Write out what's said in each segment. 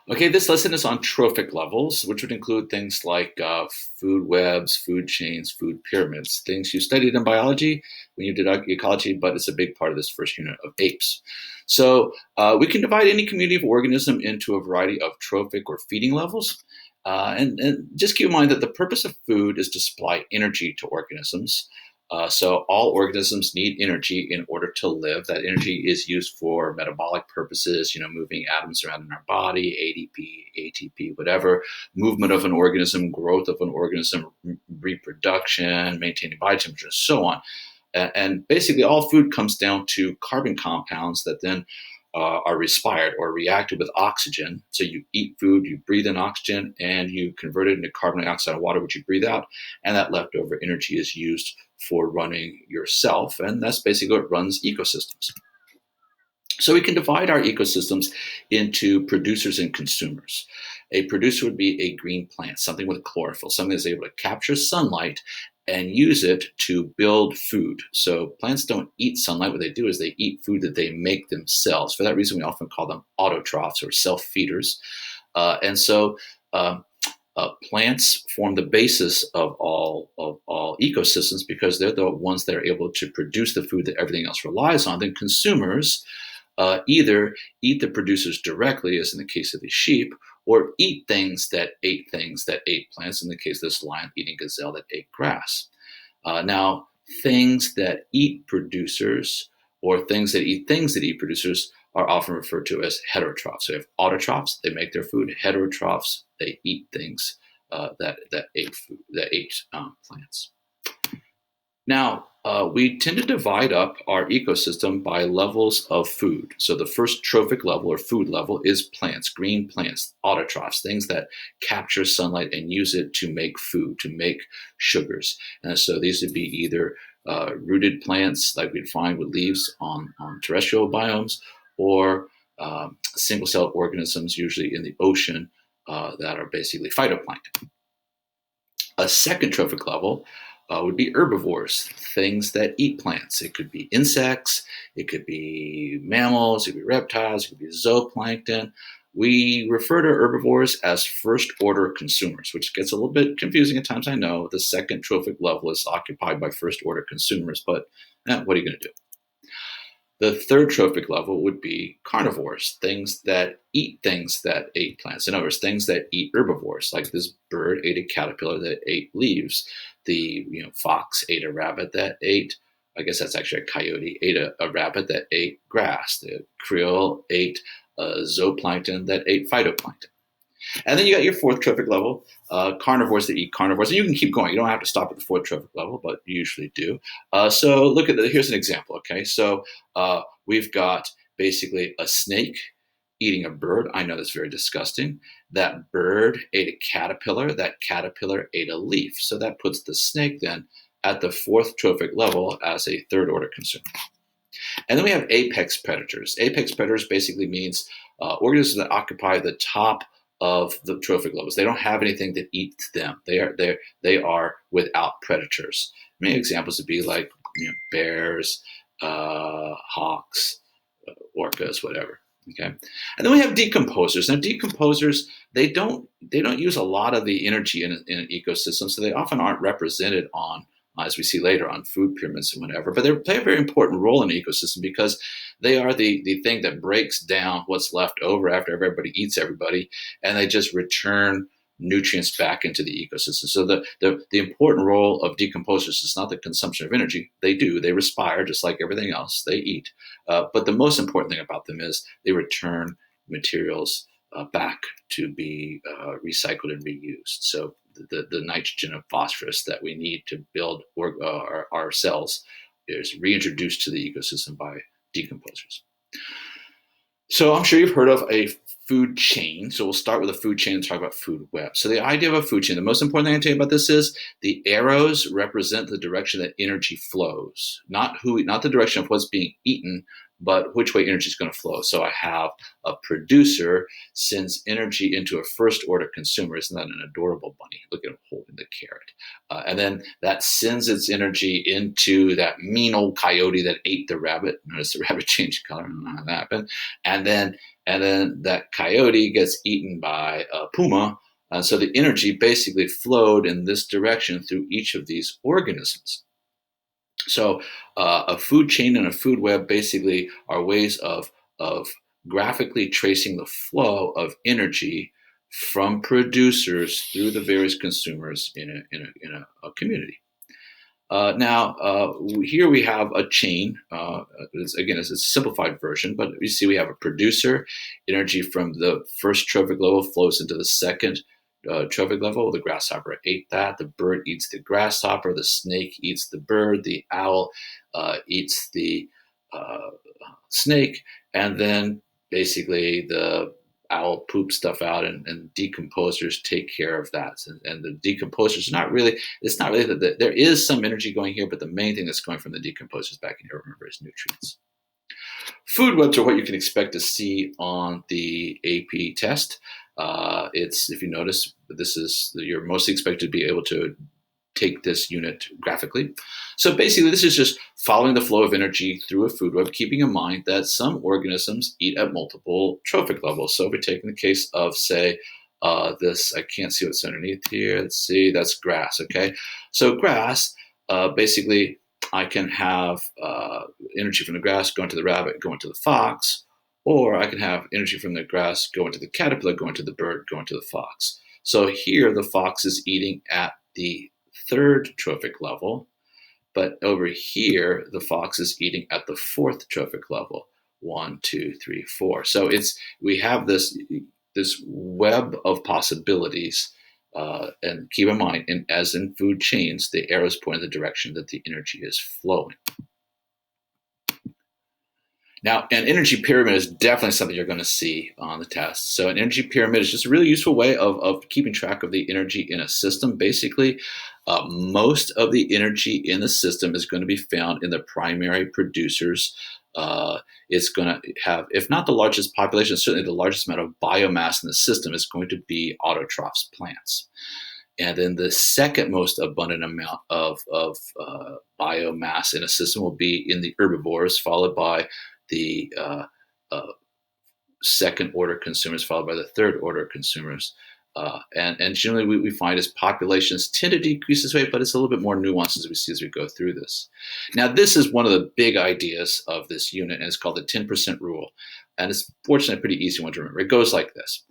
Okay, this lesson is on trophic levels, which would include things like food webs, food chains, food pyramids, things you studied in biology when you did ecology, but it's a big part of this first unit of apes. So we can divide any community of organism into a variety of trophic or feeding levels. And just keep in mind that the purpose of food is to supply energy to organisms. So all organisms need energy in order to live. That energy is used for metabolic purposes, moving atoms around in our body, ADP, ATP, whatever, movement of an organism, growth of an organism, reproduction, maintaining body temperature, and so on. And basically, all food comes down to carbon compounds that then are respired or reacted with oxygen. So you eat food, you breathe in oxygen, and you convert it into carbon dioxide and water, which you breathe out. And that leftover energy is used for running yourself. And that's basically what runs ecosystems. So we can divide our ecosystems into producers and consumers. A producer would be a green plant, something with chlorophyll, something that's able to capture sunlight and use it to build food. So plants don't eat sunlight. What they do is they eat food that they make themselves. For that reason, we often call them autotrophs or self-feeders. And so plants form the basis of all ecosystems because they're the ones that are able to produce the food that everything else relies on. Then consumers either eat the producers directly, as in the case of the sheep, or eat things that ate plants, in the case of this lion eating gazelle that ate grass. Now, things that eat producers or things that eat producers are often referred to as heterotrophs. So you have autotrophs, they make their food. Heterotrophs, they eat things that ate plants. Now, we tend to divide up our ecosystem by levels of food. So the first trophic level or food level is plants, green plants, autotrophs, things that capture sunlight and use it to make food, to make sugars. And so these would be either rooted plants like we'd find with leaves on terrestrial biomes, or single-celled organisms, usually in the ocean, that are basically phytoplankton. A second trophic level would be herbivores, things that eat plants. It could be insects, it could be mammals, it could be reptiles, it could be zooplankton. We refer to herbivores as first order consumers, which gets a little bit confusing at times, I know. The second trophic level is occupied by first order consumers, but what are you going to do? The third trophic level would be carnivores, things that ate plants. In other words, things that eat herbivores, like this bird ate a caterpillar that ate leaves. The fox ate a rabbit that ate, I guess that's actually a coyote, ate a rabbit that ate grass. The creole ate zooplankton that ate phytoplankton. And then you got your fourth trophic level, carnivores that eat carnivores. And you can keep going. You don't have to stop at the fourth trophic level, but you usually do. So look at here's an example, okay? So we've got basically a snake eating a bird. I know that's very disgusting. That bird ate a caterpillar. That caterpillar ate a leaf. So that puts the snake then at the fourth trophic level as a third order consumer. And then we have apex predators. Apex predators basically means organisms that occupy the top of the trophic levels. They don't have anything that eats them. They are without predators. Many examples would be like bears, hawks, orcas, whatever. Okay, and then we have decomposers. Now, decomposers they don't use a lot of the energy in an ecosystem, so they often aren't represented on, as we see later, on food pyramids and whatever. But they play a very important role in the ecosystem because they are the thing that breaks down what's left over after everybody eats everybody, and they just return nutrients back into the ecosystem. So the important role of decomposers is not the consumption of energy. They respire just like everything else. They eat. But the most important thing about them is they return materials back to be recycled and reused. So the nitrogen and phosphorus that we need to build our cells is reintroduced to the ecosystem by decomposers. So I'm sure you've heard of a food chain. So we'll start with a food chain and talk about food web. So the idea of a food chain, the most important thing I tell you about this is the arrows represent the direction that energy flows, not the direction of what's being eaten, but which way energy is going to flow. So I have a producer sends energy into a first order consumer. Isn't that an adorable bunny? Look at him holding the carrot. And then that sends its energy into that mean old coyote that ate the rabbit. Notice the rabbit changed color. I don't know how that happened. And then that coyote gets eaten by a puma. So the energy basically flowed in this direction through each of these organisms. So a food chain and a food web basically are ways of graphically tracing the flow of energy from producers through the various consumers in a community. Here we have a chain. It's a simplified version, but you see we have a producer. Energy from the first trophic level flows into the second trophic level. The grasshopper ate that. The bird eats the grasshopper. The snake eats the bird. The owl eats the snake. And then basically the owl poops stuff out, and decomposers take care of that. And the decomposers it's not really that there is some energy going here, but the main thing that's going from the decomposers back in here, remember, is nutrients. Food webs are what you can expect to see on the AP test. If you notice, you're mostly expected to be able to take this unit graphically. So basically, this is just following the flow of energy through a food web, keeping in mind that some organisms eat at multiple trophic levels. So if we take in the case of, say, this, I can't see what's underneath here. Let's see, that's grass, okay? So grass, basically, I can have energy from the grass going to the rabbit, going to the fox, or I can have energy from the grass going to the caterpillar, going to the bird, going to the fox. So here, the fox is eating at the third trophic level, but over here the fox is eating at the fourth trophic level. 1, 2, 3, 4. So we have this web of possibilities, and keep in mind, as in food chains, the arrows point in the direction that the energy is flowing. Now, an energy pyramid is definitely something you're going to see on the test. So an energy pyramid is just a really useful way of keeping track of the energy in a system. Basically, most of the energy in the system is going to be found in the primary producers. It's going to have, if not the largest population, certainly the largest amount of biomass in the system is going to be autotrophs, plants. And then the second most abundant amount of biomass in a system will be in the herbivores, followed by the second order consumers, followed by the third order consumers. And generally we find as populations tend to decrease this way, but it's a little bit more nuanced as we see as we go through this. Now, this is one of the big ideas of this unit, and it's called the 10% rule. And it's fortunately a pretty easy one to remember. It goes like this.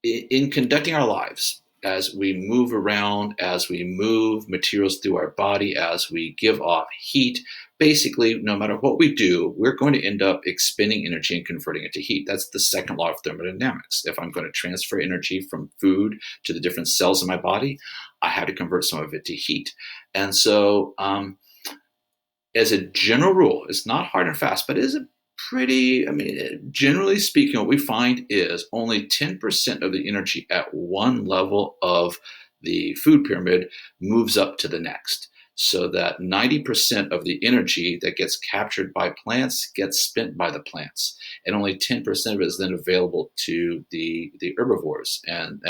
In conducting our lives, as we move around, as we move materials through our body, as we give off heat, basically, no matter what we do, we're going to end up expending energy and converting it to heat. That's the second law of thermodynamics. If I'm going to transfer energy from food to the different cells in my body, I have to convert some of it to heat. And so, as a general rule, it's not hard and fast, but it is generally speaking, what we find is only 10% of the energy at one level of the food pyramid moves up to the next. So that 90% of the energy that gets captured by plants gets spent by the plants. And only 10% of it is then available to the herbivores. And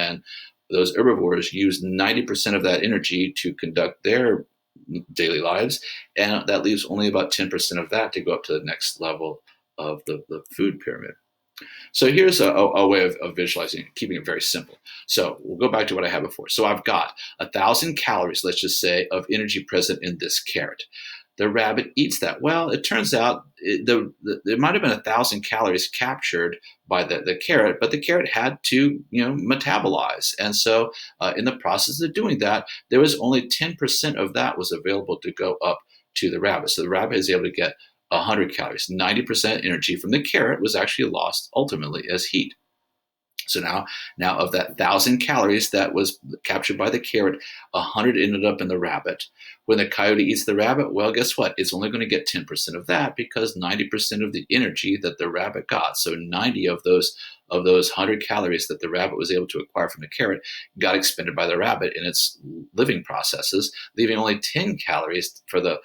those herbivores use 90% of that energy to conduct their daily lives. And that leaves only about 10% of that to go up to the next level of the food pyramid. So here's a way of visualizing it, keeping it very simple. So we'll go back to what I had before. So I've got 1,000 calories, let's just say, of energy present in this carrot. The rabbit eats that. Well, it turns out there might have been 1,000 calories captured by the carrot, but the carrot had to metabolize. And so in the process of doing that, there was only 10% of that was available to go up to the rabbit. So the rabbit is able to get 100 calories. 90% energy from the carrot was actually lost ultimately as heat. So now of that 1,000 calories that was captured by the carrot, 100 ended up in the rabbit. When the coyote eats the rabbit, well, guess what? It's only going to get 10% of that because 90% of the energy that the rabbit got, so 90 of those 100 calories that the rabbit was able to acquire from the carrot got expended by the rabbit in its living processes, leaving only 10 calories for the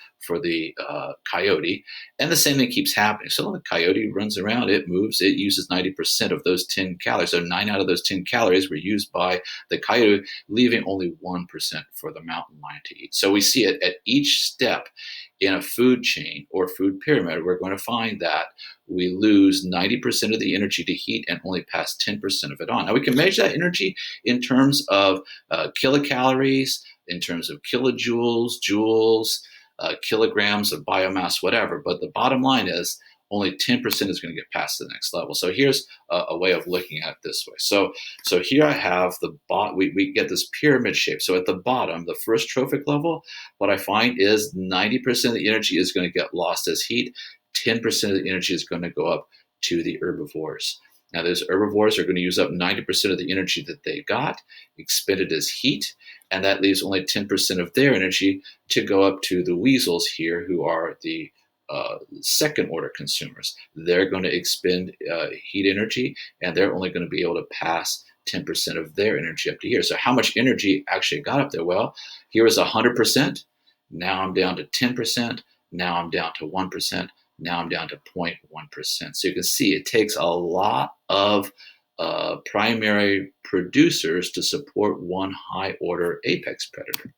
coyote, and the same thing keeps happening. So when the coyote runs around, it moves, it uses 90% of those 10 calories. So 9 out of those 10 calories were used by the coyote, leaving only 1% for the mountain lion to eat. So we see it at each step in a food chain or food pyramid. We're going to find that we lose 90% of the energy to heat and only pass 10% of it on. Now we can measure that energy in terms of kilocalories, in terms of kilojoules, joules, kilograms of biomass, whatever. But the bottom line is only 10% is going to get past the next level. So here's a way of looking at it this way. So here I have we get this pyramid shape. So at the bottom, the first trophic level, what I find is 90% of the energy is going to get lost as heat. 10% of the energy is going to go up to the herbivores. Now, those herbivores are going to use up 90% of the energy that they got, expended as heat, and that leaves only 10% of their energy to go up to the weasels here, who are the second order consumers. They're going to expend heat energy, and they're only going to be able to pass 10% of their energy up to here. So how much energy actually got up there? Well, here is 100%. Now I'm down to 10%. Now I'm down to 1%. Now I'm down to 0.1%. So you can see it takes a lot of primary producers to support one high order apex predator.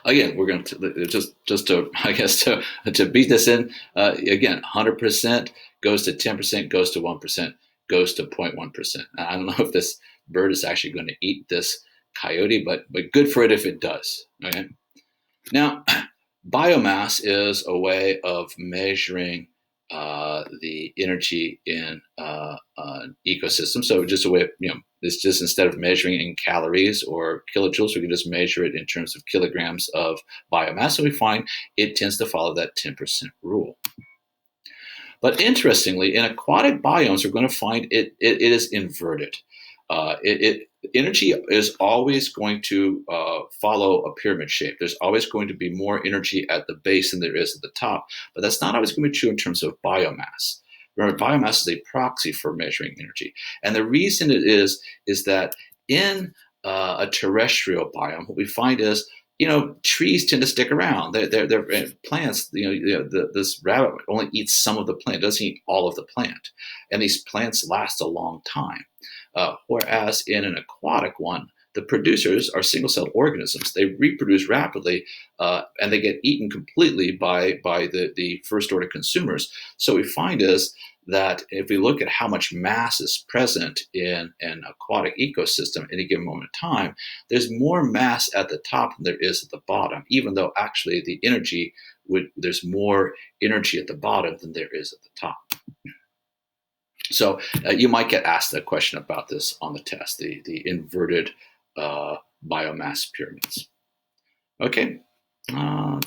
Again, we're going to just to, I guess, to beat this in, again, 100% goes to 10%, goes to 1%, goes to 0.1%. I don't know if this bird is actually going to eat this coyote, but good for it if it does. Okay. Now, biomass is a way of measuring the energy in an ecosystem. So just a way of, it's just instead of measuring in calories or kilojoules, we can just measure it in terms of kilograms of biomass. And we find it tends to follow that 10% rule. But interestingly, in aquatic biomes, we're going to find it is inverted. Energy is always going to follow a pyramid shape. There's always going to be more energy at the base than there is at the top, but that's not always going to be true in terms of biomass. Remember, biomass is a proxy for measuring energy, and the reason it is that in a terrestrial biome, what we find is trees tend to stick around. They're plants. This rabbit only eats some of the plant; it doesn't eat all of the plant, and these plants last a long time. Whereas in an aquatic one, the producers are single-celled organisms. They reproduce rapidly, and they get eaten completely by the first-order consumers. So what we find is that if we look at how much mass is present in an aquatic ecosystem at any given moment in time, there's more mass at the top than there is at the bottom, even though actually there's more energy at the bottom than there is at the top. So you might get asked a question about this on the test, the inverted biomass pyramids. Okay,